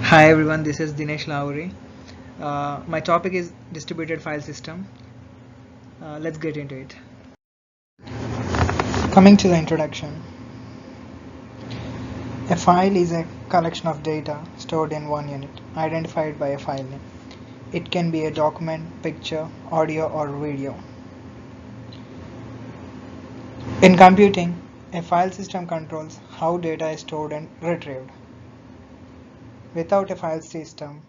Hi everyone, this is Dinesh Lauri. My topic is distributed file system. Let's get into it. Coming to the introduction, a file is a collection of data stored in one unit, identified by a file name. It can be a document, picture, audio, or video. In computing, a file system controls how data is stored and retrieved. Without a file system,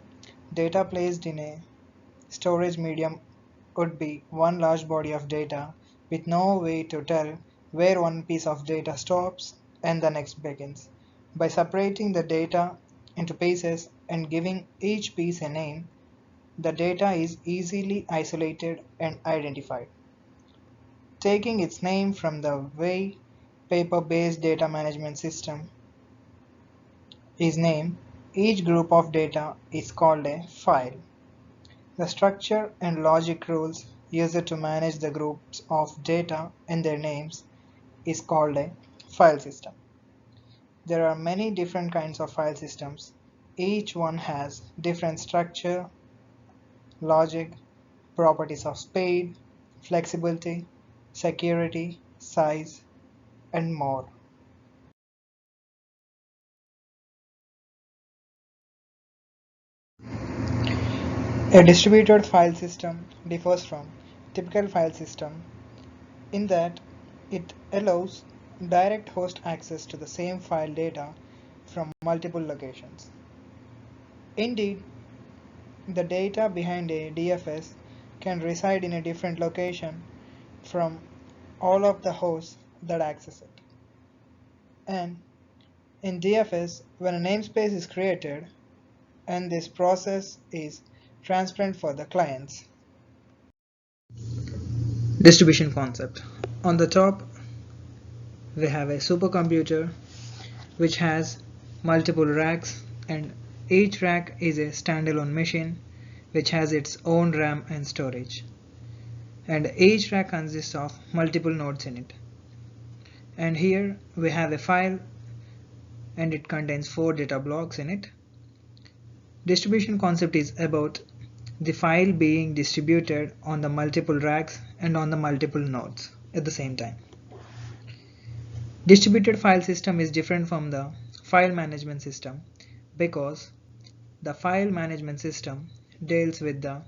data placed in a storage medium would be one large body of data with no way to tell where one piece of data stops and the next begins. By separating the data into pieces and giving each piece a name, the data is easily isolated and identified. Taking its name from the way paper-based data management system is named, each group of data is called a file. The structure and logic rules used to manage the groups of data and their names is called a file system. There are many different kinds of file systems. Each one has different structure, logic, properties of speed, flexibility, security, size, and more. A distributed file system differs from typical file system in that it allows direct host access to the same file data from multiple locations. Indeed, the data behind a DFS can reside in a different location from all of the hosts that access it. And in DFS, when a namespace is created, and this process is transparent for the clients. Distribution concept. On the top, we have a supercomputer which has multiple racks, and each rack is a standalone machine which has its own RAM and storage, and each rack consists of multiple nodes in it. And here we have a file and it contains 4 data blocks in it. Distribution concept is about the file being distributed on the multiple racks and on the multiple nodes at the same time. Distributed file system is different from the file management system because the file management system deals with the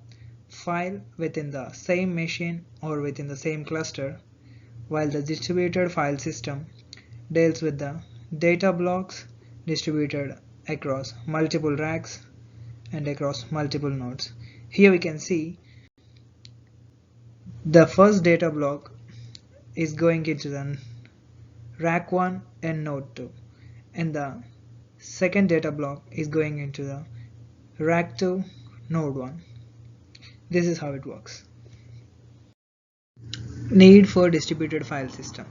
file within the same machine or within the same cluster, while the distributed file system deals with the data blocks distributed across multiple racks and across multiple nodes. Here we can see the first data block is going into the rack 1 and node 2, and the second data block is going into the rack 2 node 1. This is how it works. Need for distributed file system.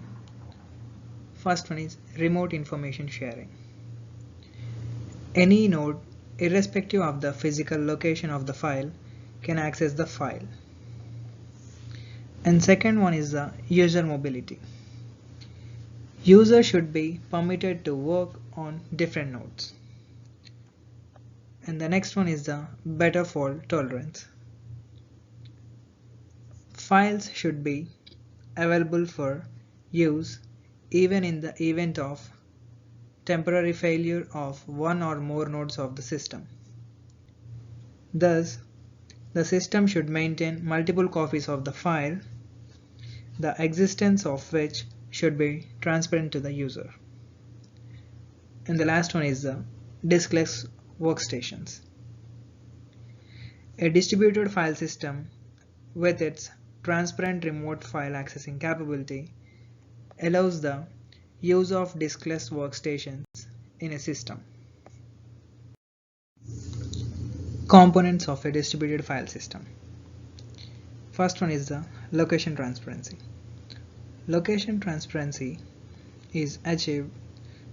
First one is remote information sharing. Any node, irrespective of the physical location of the file, can access the file. And second one is the user mobility. User should be permitted to work on different nodes. And the next one is the better fault tolerance. Files should be available for use even in the event of temporary failure of one or more nodes of the system. Thus, the system should maintain multiple copies of the file, the existence of which should be transparent to the user. And the last one is the diskless workstations. A distributed file system with its transparent remote file accessing capability allows the use of diskless workstations in a system. Components of a distributed file system. First one is the location transparency. Location transparency is achieved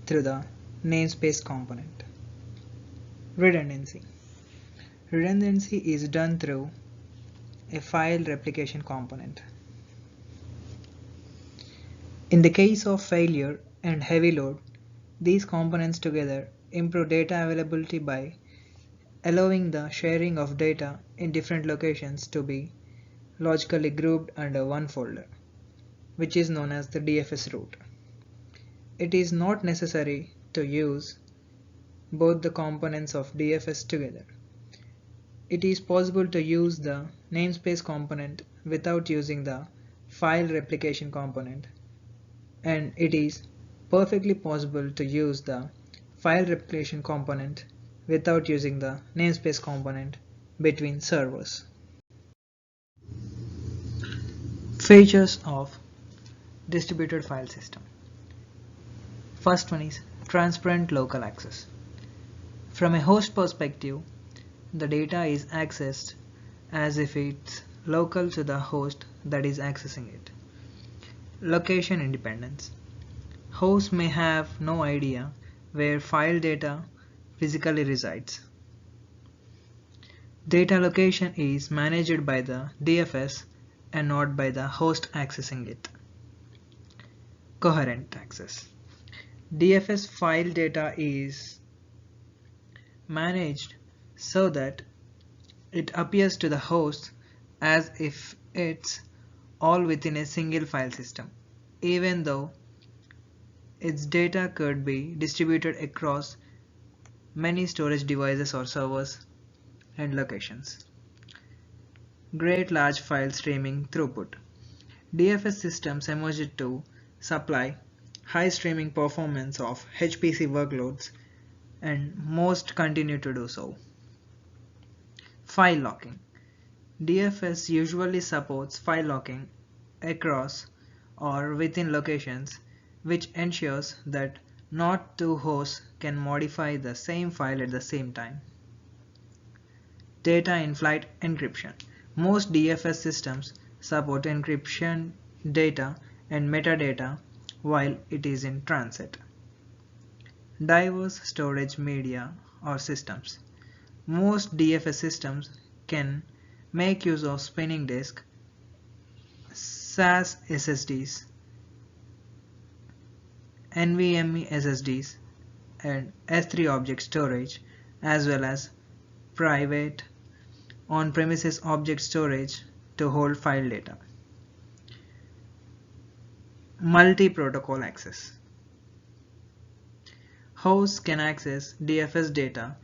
through the namespace component. Redundancy. Redundancy is done through a file replication component. In the case of failure and heavy load, these components together improve data availability by allowing the sharing of data in different locations to be logically grouped under one folder, which is known as the DFS root. It is not necessary to use both the components of DFS together. It is possible to use the namespace component without using the file replication component, and it is perfectly possible to use the file replication component without using the namespace component between servers. Features of distributed file system. First one is transparent local access. From a host perspective, the data is accessed as if it's local to the host that is accessing it. Location independence. Hosts may have no idea where file data physically resides. Data location is managed by the DFS and not by the host accessing it. Coherent access. DFS file data is managed so that it appears to the host as if it's all within a single file system, even though its data could be distributed across many storage devices or servers and locations. Great large file streaming throughput. DFS systems emerged to supply high streaming performance of HPC workloads, and most continue to do so. File locking. DFS usually supports file locking across or within locations, which ensures that not two hosts can modify the same file at the same time. Data in-flight encryption. Most DFS systems support encryption data and metadata while it is in transit. Diverse storage media or systems. Most DFS systems can make use of spinning disk, SAS SSDs, NVMe SSDs, and S3 object storage, as well as private on-premises object storage to hold file data. Multi-protocol access. Hosts can access DFS data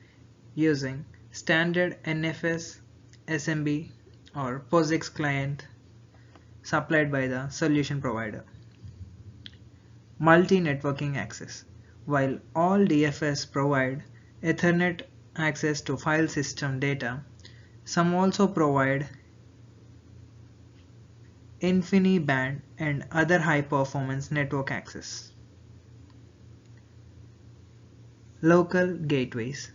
using standard NFS, SMB, or POSIX client supplied by the solution provider. Multi-networking access. While all DFS provide Ethernet access to file system data, some also provide InfiniBand and other high-performance network access. Local gateways.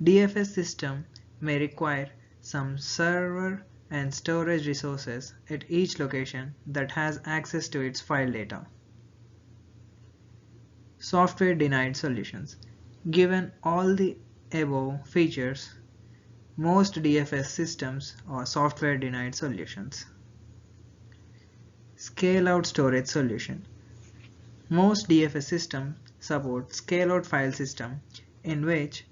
DFS system may require some server and storage resources at each location that has access to its file data. Software denied solutions. Given all the above features, most DFS systems are software denied solutions. Scale-out storage solution. Most DFS systems support scale-out file system in which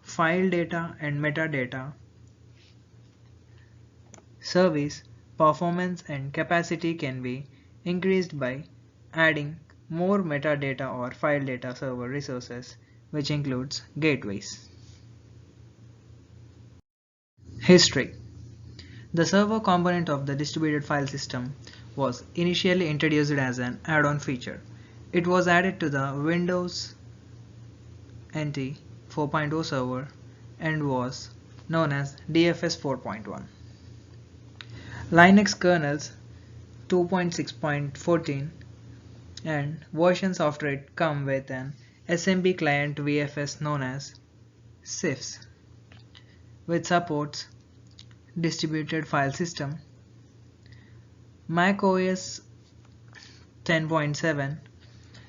file data and metadata service, performance and capacity can be increased by adding more metadata or file data server resources, which includes gateways. History. The server component of the distributed file system was initially introduced as an add-on feature. It was added to the Windows NT 4.0 server and was known as DFS 4.1. Linux kernels 2.6.14 and versions after it come with an SMB client VFS known as CIFS, which supports distributed file system. Mac OS 10.7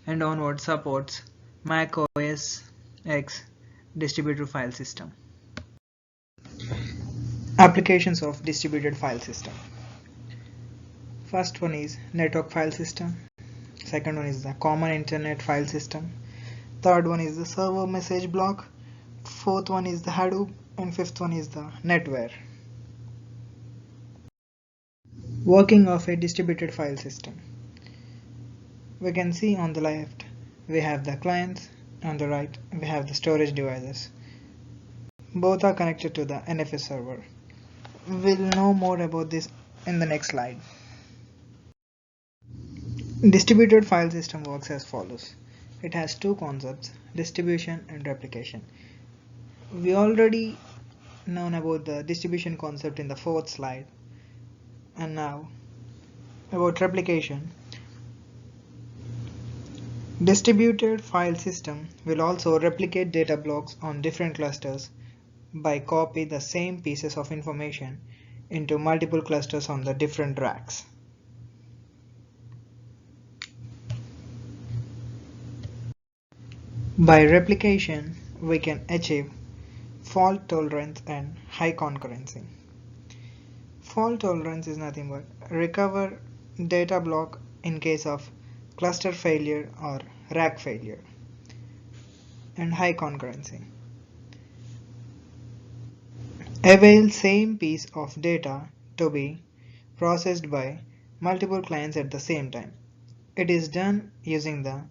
and onward supports Mac OS X distributed file system. Applications of distributed file system. First one is network file system. Second one is the common internet file system. Third one is the server message block. Fourth one is the Hadoop. And fifth one is the NetWare. Working of a distributed file system. We can see on the left we have the clients, on the right we have the storage devices. Both are connected to the NFS server. We'll know more about this in the next slide. Distributed file system works as follows. It has two concepts, distribution and replication. We already known about the distribution concept in the fourth slide, and now about replication. Distributed file system will also replicate data blocks on different clusters by copy the same pieces of information into multiple clusters on the different racks. By replication, we can achieve fault tolerance and high concurrency. Fault tolerance is nothing but recover data block in case of cluster failure or rack failure, and high concurrency. Avail same piece of data to be processed by multiple clients at the same time. It is done using the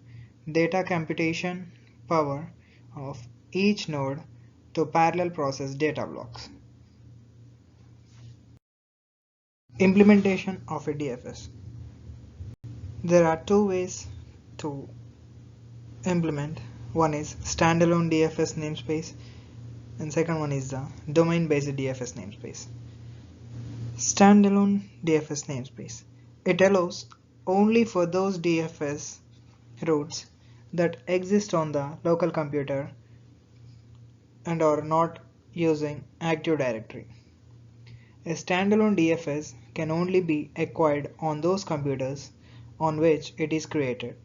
data computation power of each node to parallel process data blocks. Implementation of a DFS. There are two ways to implement. One is standalone DFS namespace and second one is the domain-based DFS namespace. Standalone DFS namespace. It allows only for those DFS routes that exist on the local computer and are not using Active Directory. A standalone DFS can only be acquired on those computers on which it is created.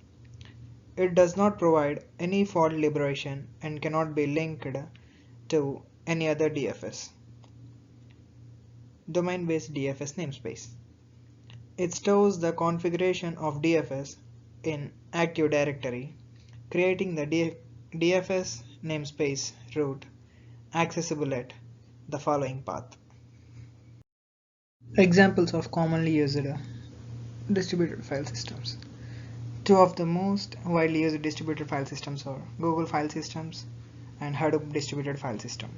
It does not provide any fault liberation and cannot be linked to any other DFS. Domain-based DFS namespace. It stores the configuration of DFS in Active Directory, creating the DFS namespace route accessible at the following path. Examples of commonly used distributed file systems. Two of the most widely used distributed file systems are Google File Systems and Hadoop Distributed File System.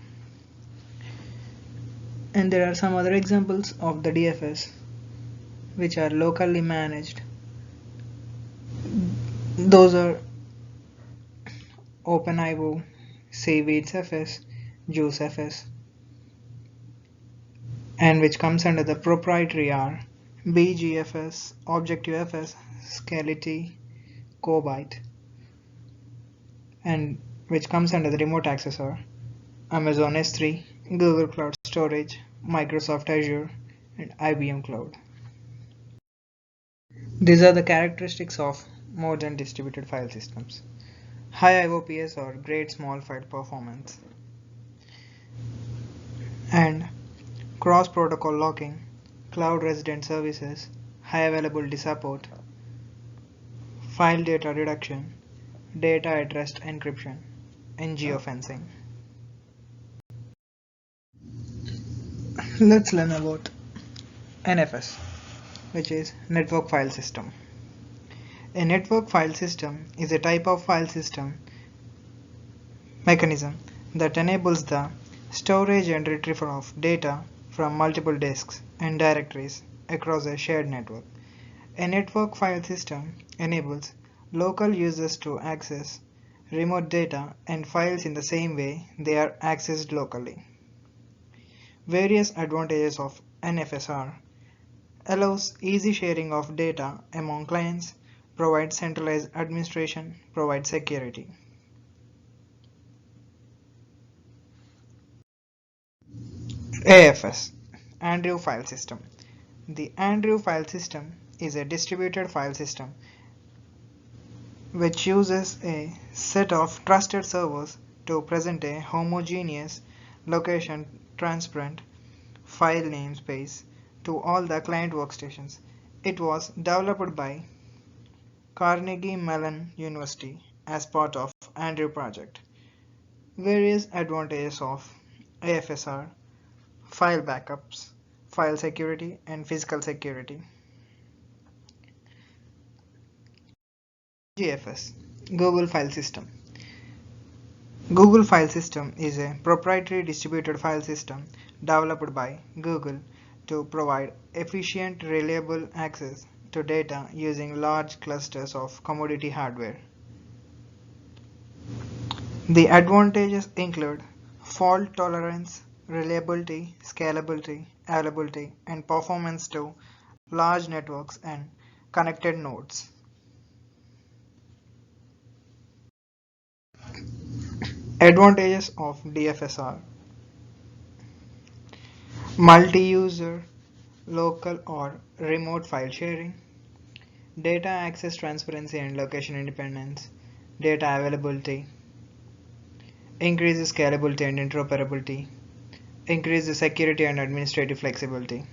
And there are some other examples of the DFS which are locally managed. Those are OpenIO, Seaweeds-FS, JuiceFS, and which comes under the proprietary are BGFS, ObjectiveFS, Scality, Cobite, and which comes under the remote access are Amazon S3, Google Cloud Storage, Microsoft Azure, and IBM Cloud. These are the characteristics of modern distributed file systems. High IOPS or great small file performance, and cross-protocol locking, cloud resident services, high availability support, file data reduction, data at rest encryption, and geofencing. Let's learn about NFS, which is Network File System. A network file system is a type of file system mechanism that enables the storage and retrieval of data from multiple disks and directories across a shared network. A network file system enables local users to access remote data and files in the same way they are accessed locally. Various advantages of NFS allows easy sharing of data among clients, provides centralized administration, provides security. AFS, Andrew File System. The Andrew File System is a distributed file system which uses a set of trusted servers to present a homogeneous location transparent file namespace to all the client workstations. It was developed by Carnegie Mellon University as part of Andrew project. Various advantages of AFSR, file backups, file security, and physical security. GFS, Google File System. Google File System is a proprietary distributed file system developed by Google to provide efficient, reliable access to data using large clusters of commodity hardware. The advantages include fault tolerance, reliability, scalability, availability, and performance to large networks and connected nodes. Advantages of DFSR: multi-user, local or remote file sharing, data access transparency and location independence, data availability, increases scalability and interoperability, increases security and administrative flexibility.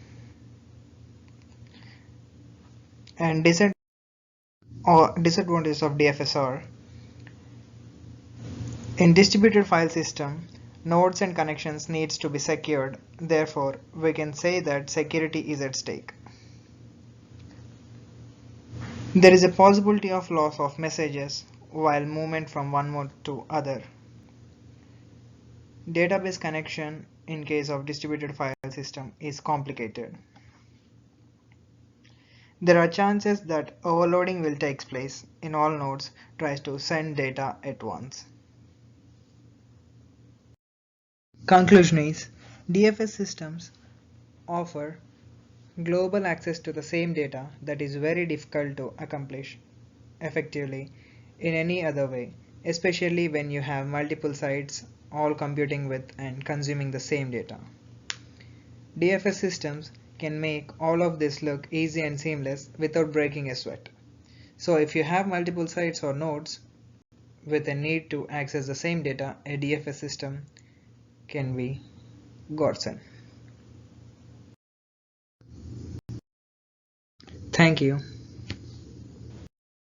And disadvantages of DFSR: in distributed file system, nodes and connections needs to be secured. Therefore, we can say that security is at stake. There is a possibility of loss of messages while movement from one mode to other. Database connection in case of distributed file system is complicated. There are chances that overloading will take place in all nodes tries to send data at once. Conclusion is, DFS systems offer global access to the same data that is very difficult to accomplish effectively in any other way, especially when you have multiple sites all computing with and consuming the same data. DFS systems can make all of this look easy and seamless without breaking a sweat. So if you have multiple sites or nodes with a need to access the same data, a DFS system can be godsend. Thank you.